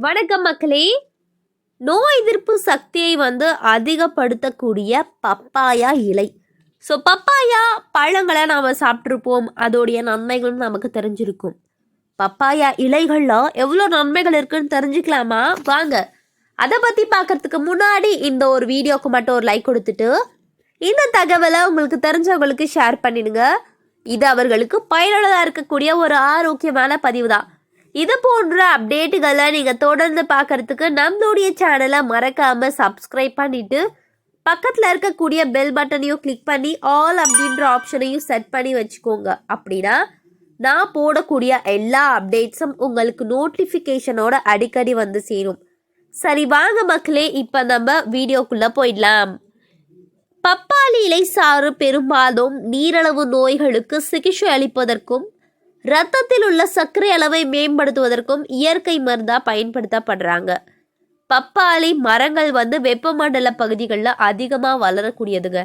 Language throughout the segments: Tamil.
வணக்கம் மக்களே. நோய் எதிர்ப்பு சக்தியை அதிகப்படுத்தக்கூடிய பப்பாயா இலை. ஸோ பப்பாயா பழங்களை நாம் சாப்பிட்ருப்போம், அதோடைய நன்மைகளும் நமக்கு தெரிஞ்சிருக்கும். பப்பாயா இலைகளில் எவ்வளோ நன்மைகள் இருக்குன்னு தெரிஞ்சுக்கலாமா? வாங்க அதை பற்றி பார்க்கறதுக்கு முன்னாடி இந்த ஒரு வீடியோக்கு மட்டும் ஒரு லைக் கொடுத்துட்டு இந்த தகவலை உங்களுக்கு தெரிஞ்சவங்களுக்கு ஷேர் பண்ணிடுங்க. இது அவர்களுக்கு பயனுள்ளதாக இருக்கக்கூடிய ஒரு ஆரோக்கியமான பதிவு தான். இது போன்ற அப்டேட்டுகளை நீங்கள் தொடர்ந்து பார்க்கறதுக்கு நம்மளுடைய சேனலை மறக்காமல் சப்ஸ்கிரைப் பண்ணிவிட்டு பக்கத்தில் இருக்கக்கூடிய பெல் பட்டனையும் கிளிக் பண்ணி ஆல் அப்படின்ற ஆப்ஷனையும் செட் பண்ணி வச்சுக்கோங்க. அப்படின்னா நான் போடக்கூடிய எல்லா அப்டேட்ஸும் உங்களுக்கு நோட்டிஃபிகேஷனோட அடிக்கடி சேரும். சரி வாங்க மக்களே, இப்போ நம்ம வீடியோக்குள்ளே போயிடலாம். பப்பாளி இலை சாறு பெரும்பாலும் நீரிழிவு நோய்களுக்கு சிகிச்சை அளிப்பதற்கும் இரத்தத்தில் உள்ள சர்க்கரை அளவை மேம்படுத்துவதற்கும் இயற்கை மருந்தா பயன்படுத்தப்படுறாங்க. பப்பாளி மரங்கள் வெப்பமண்டல பகுதிகளில் அதிகமாக வளரக்கூடியதுங்க.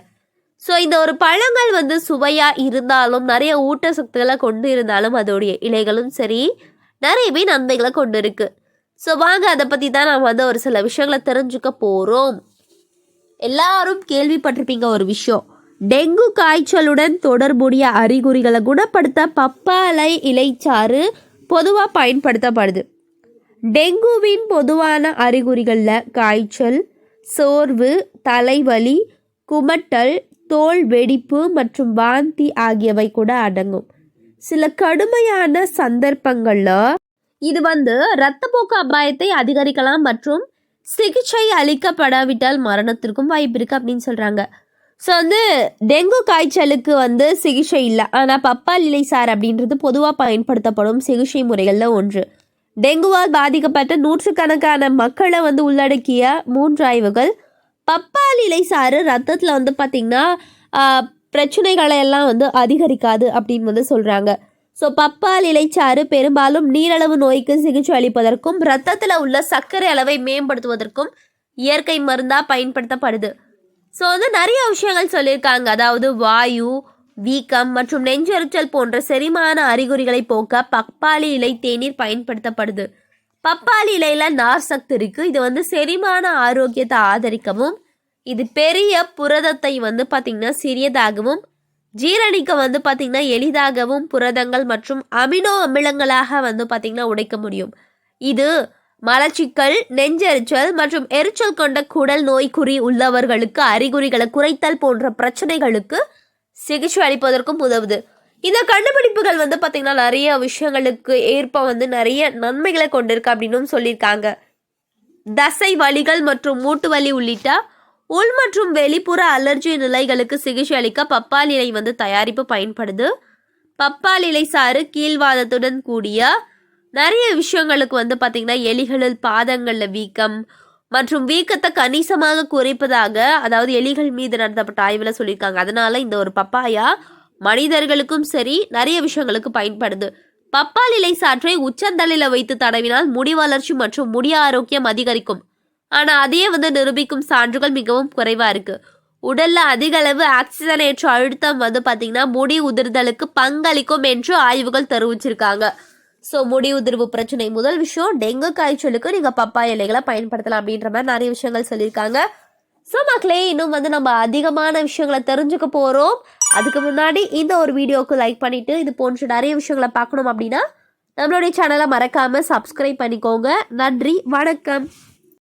ஸோ இந்த ஒரு பழங்கள் சுவையாக இருந்தாலும் நிறைய ஊட்டச்சத்துக்களை கொண்டு இருந்தாலும் அதோடைய இலைகளும் சரி நிறையவே நன்மைகளை கொண்டு இருக்கு. ஸோ வாங்க அதை பற்றி தான் நான் ஒரு சில விஷயங்களை தெரிஞ்சுக்க போகிறோம். எல்லாரும் கேள்விப்பட்டிருப்பீங்க ஒரு விஷயம், டெங்கு காய்ச்சலுடன் தொடர்புடைய அறிகுறிகளை குணப்படுத்த பப்பாளை இலைச்சாறு பொதுவாக பயன்படுத்தப்படுது. டெங்குவின் பொதுவான அறிகுறிகளில் காய்ச்சல், சோர்வு, தலைவலி, குமட்டல், தோல் வெடிப்பு மற்றும் வாந்தி ஆகியவை கூட அடங்கும். சில கடுமையான சந்தர்ப்பங்களில் இது இரத்தப்போக்கு அபாயத்தை அதிகரிக்கலாம் மற்றும் சிகிச்சை அளிக்கப்படாவிட்டால் மரணத்திற்கும் வாய்ப்பு இருக்குது அப்படின்னு சொல்கிறாங்க. ஸோ டெங்கு காய்ச்சலுக்கு சிகிச்சை இல்லை, ஆனால் பப்பாளி இலை சாறு அப்படின்றது பொதுவாக பயன்படுத்தப்படும் சிகிச்சை முறைகளில் ஒன்று. டெங்குவால் பாதிக்கப்பட்ட நூற்றுக்கணக்கான மக்களை உள்ளடக்கிய 3 ஆய்வுகள் பப்பாளி இலை சாறு ரத்தத்தில் பார்த்திங்கன்னா பிரச்சனைகளை எல்லாம் அதிகரிக்காது அப்படின்னு சொல்கிறாங்க. ஸோ பப்பாளி இலைச்சாறு பெரும்பாலும் நீரிழிவு நோய்க்கு சிகிச்சை அளிப்பதற்கும் இரத்தத்தில் உள்ள சர்க்கரை அளவை மேம்படுத்துவதற்கும் இயற்கை மருந்தாக பயன்படுத்தப்படுது. ஸோ நிறைய விஷயங்கள் சொல்லியிருக்காங்க. அதாவது வாயு, வீக்கம் மற்றும் நெஞ்செரிச்சல் போன்ற செரிமான அறிகுறிகளை போக்க பப்பாளி இலை தேநீர் பயன்படுத்தப்படுது. பப்பாளி இலையில் நார் சத்து இருக்குது. இது செரிமான ஆரோக்கியத்தை ஆதரிக்கவும், இது பெரிய புரதத்தை பார்த்திங்கன்னா சிறியதாகவும், ஜீரணிக்க பார்த்திங்கன்னா எளிதாகவும், புரதங்கள் மற்றும் அமினோ அமிலங்களாக பார்த்திங்கன்னா உடைக்க முடியும். இது மலச்சிக்கல், நெஞ்செரிச்சல் மற்றும் எரிச்சல் கொண்ட குடல் நோய்க்குறி உள்ளவர்களுக்கு அறிகுறிகளை குறைத்தல் போன்ற பிரச்சனைகளுக்கு சிகிச்சை அளிப்பதற்கும் உதவுது. இந்த கண்டுபிடிப்புகள் பார்த்திங்கன்னா நிறைய விஷயங்களுக்கு ஏற்ப நிறைய நன்மைகளை கொண்டிருக்கு அப்படின்னு சொல்லியிருக்காங்க. தசை வலிகள் மற்றும் மூட்டு வலி உள்ளிட்ட உள் மற்றும் வெளிப்புற அலர்ஜி நிலைகளுக்கு சிகிச்சை அளிக்க பப்பாளி இலை தயாரிப்பு பயன்படுது. பப்பாளி இலை சாறு கீழ்வாதத்துடன் கூடிய நிறைய விஷயங்களுக்கு பார்த்திங்கன்னா எலிகளில் பாதங்களில் வீக்கம் மற்றும் வீக்கத்தை கணிசமாக குறைப்பதாக, அதாவது எலிகள் மீது நடத்தப்பட்ட ஆய்வில் சொல்லியிருக்காங்க. அதனால இந்த ஒரு பப்பாயா மனிதர்களுக்கும் சரி நிறைய விஷயங்களுக்கு பயன்படுது. பப்பாளி இலை சாற்றை உச்சந்தலையில் வைத்து தடவினால் முடி வளர்ச்சி மற்றும் முடி ஆரோக்கியம் அதிகரிக்கும். ஆனால் அதையே நிரூபிக்கும் சான்றுகள் மிகவும் குறைவாக இருக்குது. உடலில் அதிக அளவு ஆக்சிஜனேற்ற அழுத்தம் பார்த்திங்கன்னா முடி உதிர்தலுக்கு பங்களிக்கும் என்று ஆய்வுகள் தெரிவிச்சிருக்காங்க. ஸோ முடி உதிர்வு பிரச்சனை முதல் விஷயம். டெங்கு காய்ச்சலுக்கு நீங்கள் பப்பாயா இலைகளை பயன்படுத்தலாம் அப்படின்ற மாதிரி நிறைய விஷயங்கள் சொல்லியிருக்காங்க. ஸோ மக்களே, இன்னும் நம்ம அதிகமான விஷயங்களை தெரிஞ்சுக்க போகிறோம். அதுக்கு முன்னாடி இந்த ஒரு வீடியோவுக்கு லைக் பண்ணிவிட்டு இது போன்ற நிறைய விஷயங்களை பார்க்கணும் அப்படின்னா நம்மளுடைய சேனலை மறக்காமல் சப்ஸ்கிரைப் பண்ணிக்கோங்க. நன்றி, வணக்கம்.